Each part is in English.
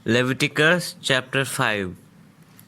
Leviticus chapter 5.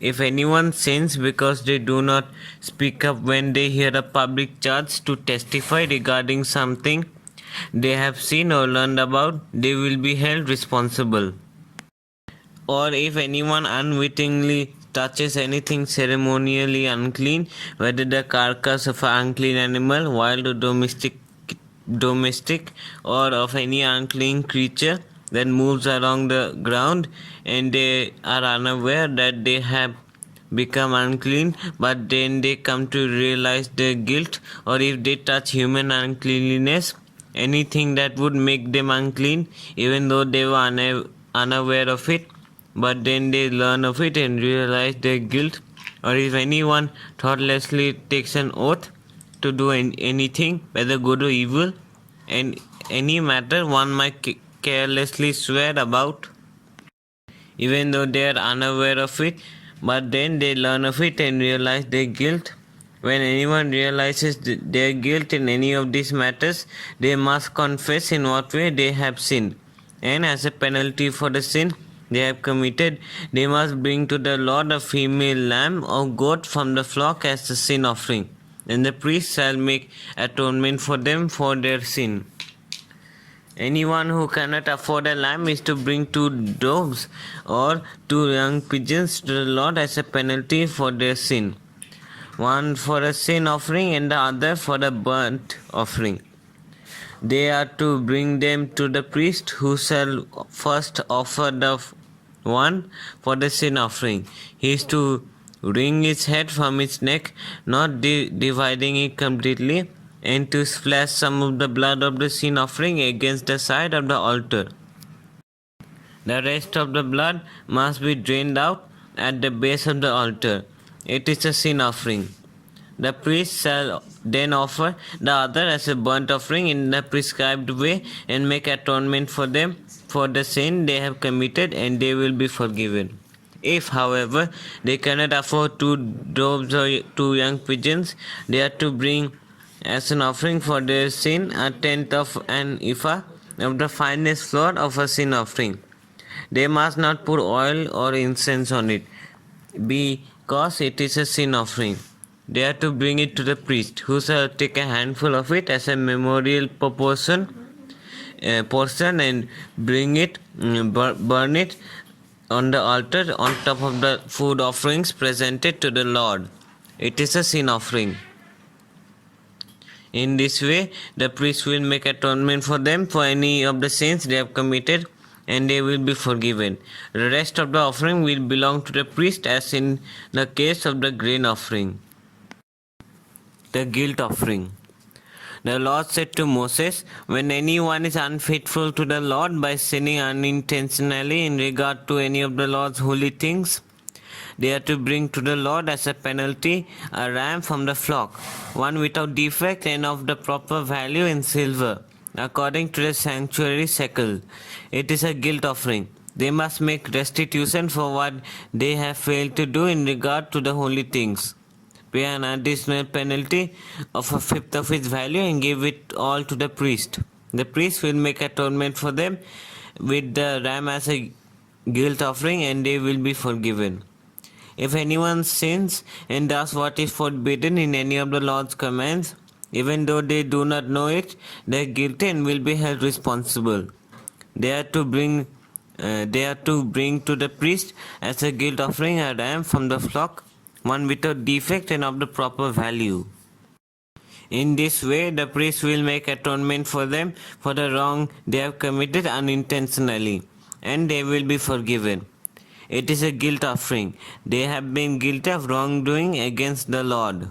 If anyone sins because they do not speak up when they hear a public charge to testify regarding something they have seen or learned about, they will be held responsible. Or if anyone unwittingly touches anything ceremonially unclean, whether the carcass of an unclean animal, wild or domestic, or of any unclean creature that moves along the ground, and they are unaware that they have become unclean, but then they come to realize their guilt, or if they touch human uncleanliness, anything that would make them unclean, even though they were unaware of it, but then they learn of it and realize their guilt, or if anyone thoughtlessly takes an oath to do anything, whether good or evil, and any matter one might carelessly swear about, even though they are unaware of it, but then they learn of it and realize their guilt. When anyone realizes their guilt in any of these matters, they must confess in what way they have sinned, and as a penalty for the sin they have committed, they must bring to the Lord a female lamb or goat from the flock as a sin offering, and the priest shall make atonement for them for their sin. Anyone who cannot afford a lamb is to bring 2 doves or 2 young pigeons to the Lord as a penalty for their sin, one for a sin offering and the other for a burnt offering. They are to bring them to the priest, who shall first offer the one for the sin offering. He is to wring its head from its neck, not dividing it completely, and to splash some of the blood of the sin offering against the side of the altar. The rest of the blood must be drained out at the base of the altar. It is a sin offering. The priest shall then offer the other as a burnt offering in the prescribed way and make atonement for them for the sin they have committed, and they will be forgiven. If, however, they cannot afford 2 doves or 2 young pigeons, they are to bring as an offering for their sin a tenth of an ephah of the finest flour of a sin offering. They must not put oil or incense on it, because it is a sin offering. They are to bring it to the priest, who shall take a handful of it as a memorial portion and bring it, burn it on the altar on top of the food offerings presented to the Lord. It is a sin offering. In this way, the priest will make atonement for them for any of the sins they have committed, and they will be forgiven. The rest of the offering will belong to the priest, as in the case of the grain offering. The guilt offering. The Lord said to Moses, when anyone is unfaithful to the Lord by sinning unintentionally in regard to any of the Lord's holy things, they are to bring to the Lord as a penalty a ram from the flock, one without defect and of the proper value in silver, according to the sanctuary shekel. It is a guilt offering. They must make restitution for what they have failed to do in regard to the holy things, pay an additional penalty of a fifth of its value, and give it all to the priest. The priest will make atonement for them with the ram as a guilt offering, and they will be forgiven. If anyone sins and does what is forbidden in any of the Lord's commands, even though they do not know it, they are guilty and will be held responsible. They are to bring to the priest as a guilt offering a ram from the flock, one without defect and of the proper value. In this way, the priest will make atonement for them for the wrong they have committed unintentionally, and they will be forgiven. It is a guilt offering. They have been guilty of wrongdoing against the Lord.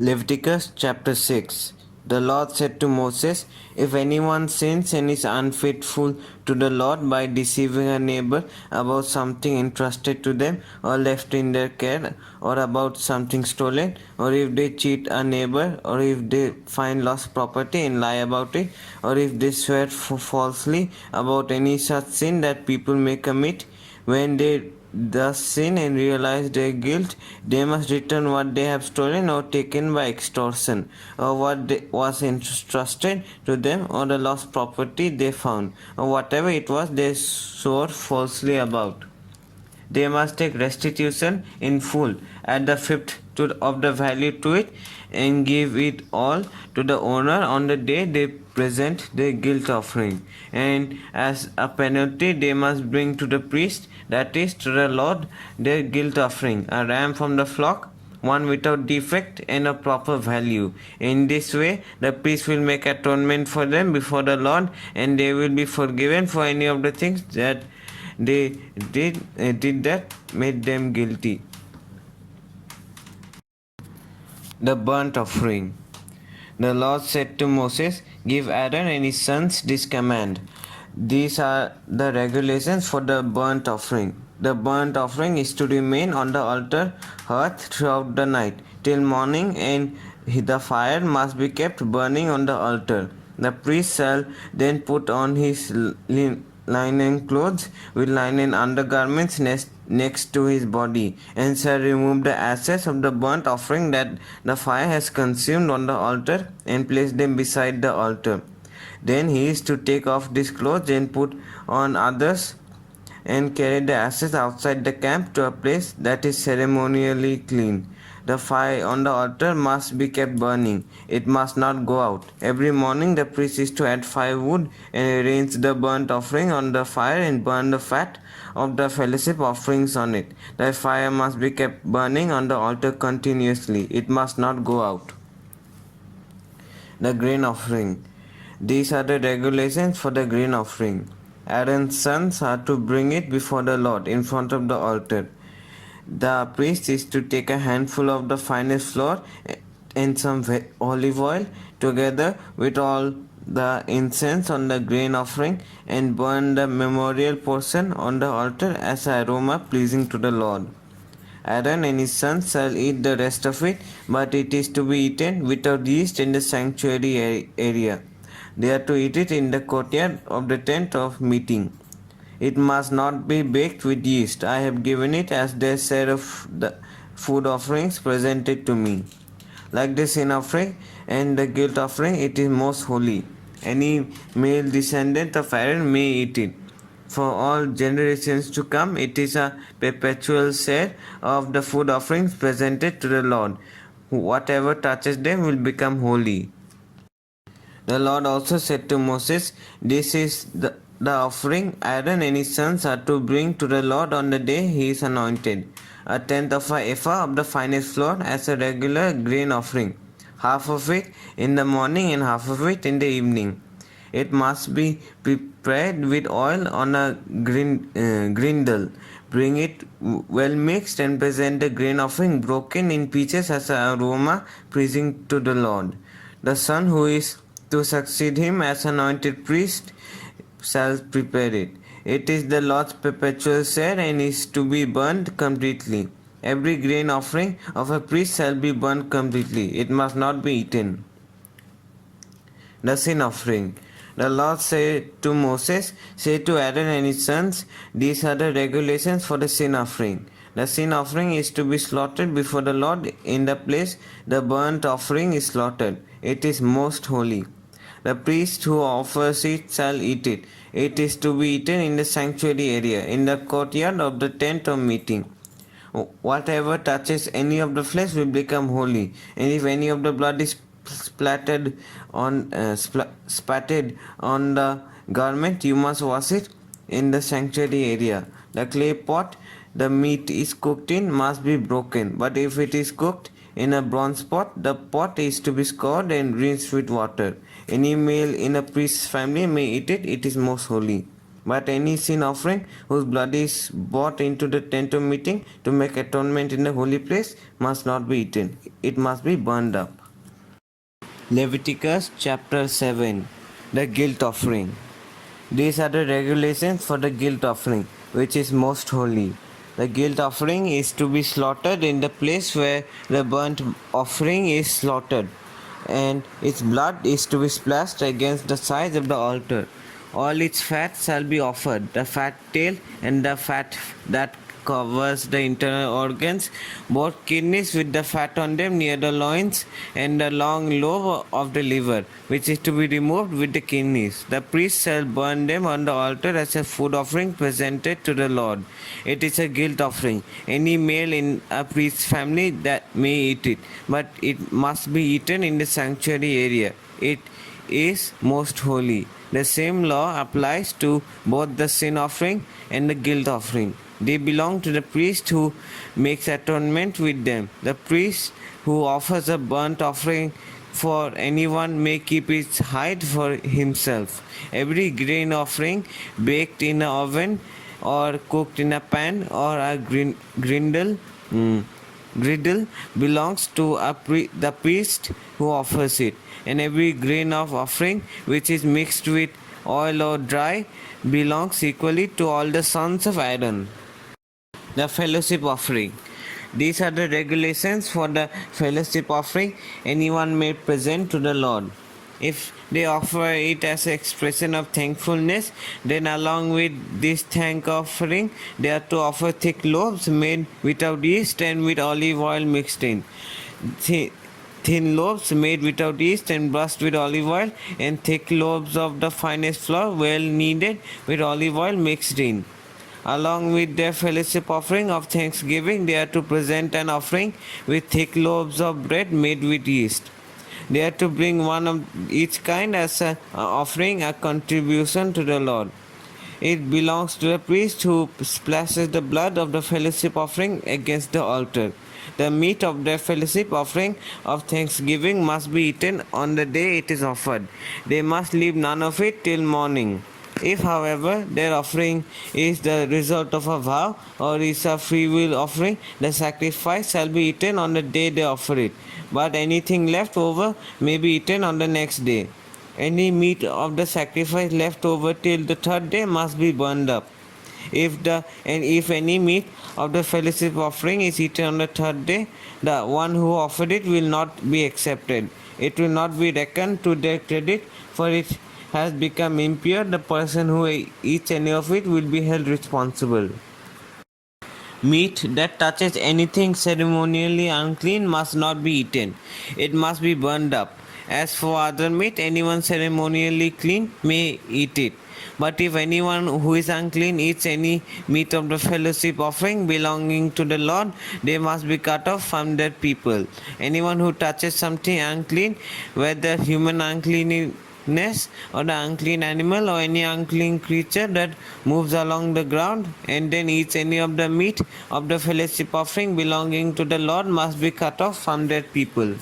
Leviticus chapter 6. The Lord said to Moses, if anyone sins and is unfaithful to the Lord by deceiving a neighbor about something entrusted to them or left in their care, or about something stolen, or if they cheat a neighbor, or if they find lost property and lie about it, or if they swear falsely about any such sin that people may commit, when they thus sin and realize their guilt, they must return what they have stolen or taken by extortion, or what was entrusted to them, or the lost property they found, or whatever it was they swore falsely about. They must take restitution in full at the fifth of the value to it, and give it all to the owner on the day they present their guilt offering. And as a penalty, they must bring to the priest, that is, to the Lord, their guilt offering, a ram from the flock, one without defect and a proper value. In this way, the priest will make atonement for them before the Lord, and they will be forgiven for any of the things that they did that made them guilty. The burnt offering. The Lord said to Moses, "Give Aaron and his sons this command. These are the regulations for the burnt offering. The burnt offering is to remain on the altar hearth throughout the night till morning, and the fire must be kept burning on the altar. The priest shall then put on his linen clothes with linen undergarments next to his body, and shall remove the ashes of the burnt offering that the fire has consumed on the altar, and place them beside the altar. Then he is to take off these clothes and put on others, and carry the ashes outside the camp to a place that is ceremonially clean. The fire on the altar must be kept burning. It must not go out. Every morning the priest is to add firewood and arrange the burnt offering on the fire and burn the fat of the fellowship offerings on it. The fire must be kept burning on the altar continuously. It must not go out." The grain offering. These are the regulations for the grain offering. Aaron's sons are to bring it before the Lord in front of the altar. The priest is to take a handful of the finest flour and some olive oil, together with all the incense on the grain offering, and burn the memorial portion on the altar as an aroma pleasing to the Lord. Aaron and his sons shall eat the rest of it, but it is to be eaten without yeast in the sanctuary area. They are to eat it in the courtyard of the tent of meeting. It must not be baked with yeast. I have given it as their share of the food offerings presented to me. Like the sin offering and the guilt offering, it is most holy. Any male descendant of Aaron may eat it. For all generations to come, it is a perpetual share of the food offerings presented to the Lord. Whatever touches them will become holy. The Lord also said to Moses, "This is the offering Aaron and his sons are to bring to the Lord on the day he is anointed. A tenth of an ephah of the finest flour as a regular grain offering, half of it in the morning and half of it in the evening. It must be prepared with oil on a grindle. Bring it well mixed and present the grain offering broken in pieces as an aroma pleasing to the Lord. The son who is to succeed him as anointed priest shall prepare it. It is the Lord's perpetual share and is to be burnt completely. Every grain offering of a priest shall be burnt completely. It must not be eaten." The sin offering. The Lord said to Moses, "Say to Aaron and his sons, these are the regulations for the sin offering. The sin offering is to be slaughtered before the Lord in the place the burnt offering is slaughtered. It is most holy. The priest who offers it shall eat it. It is to be eaten in the sanctuary area, in the courtyard of the tent of meeting. Whatever touches any of the flesh will become holy, and if any of the blood is spattered on the garment, you must wash it in the sanctuary area. The clay pot the meat is cooked in must be broken, but if it is cooked in a bronze pot, the pot is to be scoured and rinsed with water. Any male in a priest's family may eat it. It is most holy. But any sin offering whose blood is brought into the tent of meeting to make atonement in the holy place must not be eaten. It must be burned up." Leviticus chapter 7. The guilt offering. These are the regulations for the guilt offering, which is most holy. The guilt offering is to be slaughtered in the place where the burnt offering is slaughtered, and its blood is to be splashed against the sides of the altar. All its fat shall be offered, the fat tail and the fat that covers the internal organs, both kidneys with the fat on them near the loins, and the long lobe of the liver, which is to be removed with the kidneys. The priest shall burn them on the altar as a food offering presented to the Lord. It is a guilt offering. Any male in a priest's family that may eat it, but it must be eaten in the sanctuary area. It is most holy. The same law applies to both the sin offering and the guilt offering. They belong to the priest who makes atonement with them. The priest who offers a burnt offering for anyone may keep its hide for himself. Every grain offering baked in an oven or cooked in a pan or a griddle belongs to the priest who offers it, and every grain of offering which is mixed with oil or dry belongs equally to all the sons of Aaron. The fellowship offering. These are the regulations for the fellowship offering anyone may present to the Lord. If they offer it as an expression of thankfulness, then along with this thank offering, they are to offer thick loaves made without yeast and with olive oil mixed in. Thin loaves made without yeast and brushed with olive oil, and thick loaves of the finest flour, well kneaded with olive oil mixed in. Along with their fellowship offering of thanksgiving, they are to present an offering with thick loaves of bread made with yeast. They are to bring one of each kind as an offering, a contribution to the Lord. It belongs to the priest who splashes the blood of the fellowship offering against the altar. The meat of the fellowship offering of thanksgiving must be eaten on the day it is offered. They must leave none of it till morning. If, however, their offering is the result of a vow or is a free will offering, the sacrifice shall be eaten on the day they offer it, but anything left over may be eaten on the next day. Any meat of the sacrifice left over till the third day must be burned up. If any meat of the fellowship offering is eaten on the third day, the one who offered it will not be accepted. It will not be reckoned to their credit, for it has become impure. The person who eats any of it will be held responsible. Meat that touches anything ceremonially unclean must not be eaten. It must be burned up. As for other meat, anyone ceremonially clean may eat it. But if anyone who is unclean eats any meat of the fellowship offering belonging to the Lord, they must be cut off from their people. Anyone who touches something unclean, whether human uncleanness or the unclean animal or any unclean creature that moves along the ground, and then eats any of the meat of the fellowship offering belonging to the Lord, must be cut off from their people.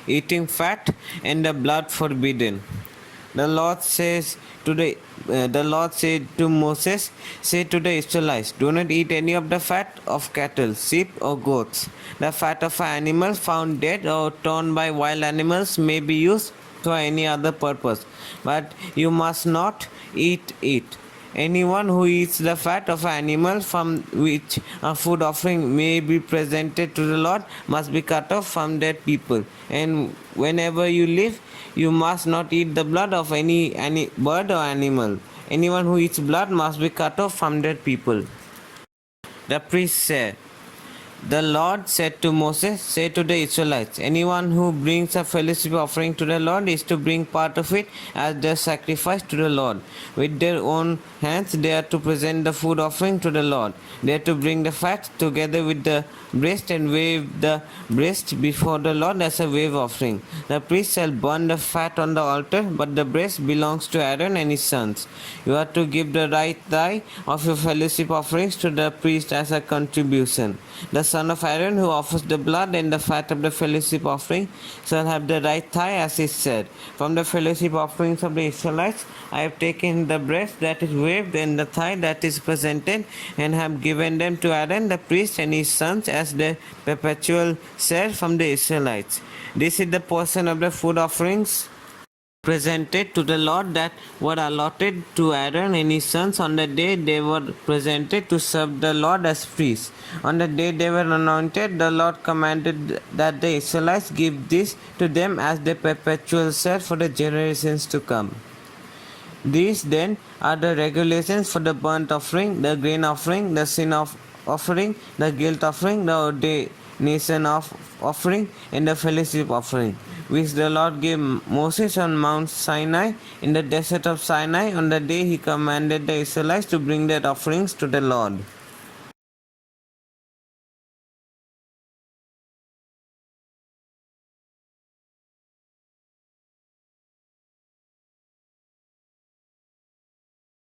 Eating fat and the blood forbidden. The Lord said to Moses, "Say to the Israelites, do not eat any of the fat of cattle, sheep, or goats. The fat of an animal found dead or torn by wild animals may be used for any other purpose, but you must not eat it. Anyone who eats the fat of an animal from which a food offering may be presented to the Lord must be cut off from their people. And whenever you live, you must not eat the blood of any bird or animal. Anyone who eats blood must be cut off from their people." The priest said, "The Lord said to Moses, say to the Israelites, anyone who brings a fellowship offering to the Lord is to bring part of it as their sacrifice to the Lord. With their own hands they are to present the food offering to the Lord. They are to bring the fat together with the breast and wave the breast before the Lord as a wave offering. The priest shall burn the fat on the altar, but the breast belongs to Aaron and his sons. You are to give the right thigh of your fellowship offerings to the priest as a contribution. The son of Aaron who offers the blood and the fat of the fellowship offering shall have the right thigh, as is said. From the fellowship offerings of the Israelites I have taken the breast that is waved and the thigh that is presented, and have given them to Aaron the priest and his sons as their perpetual share from the Israelites. This is the portion of the food offerings presented to the Lord that were allotted to Aaron and his sons on the day they were presented to serve the Lord as priests. On the day they were anointed, the Lord commanded that the Israelites give this to them as their perpetual share for the generations to come. These then are the regulations for the burnt offering, the grain offering, the sin offering, the guilt offering, the ordination offering, and the fellowship offering, which the Lord gave Moses on Mount Sinai in the desert of Sinai on the day he commanded the Israelites to bring their offerings to the Lord.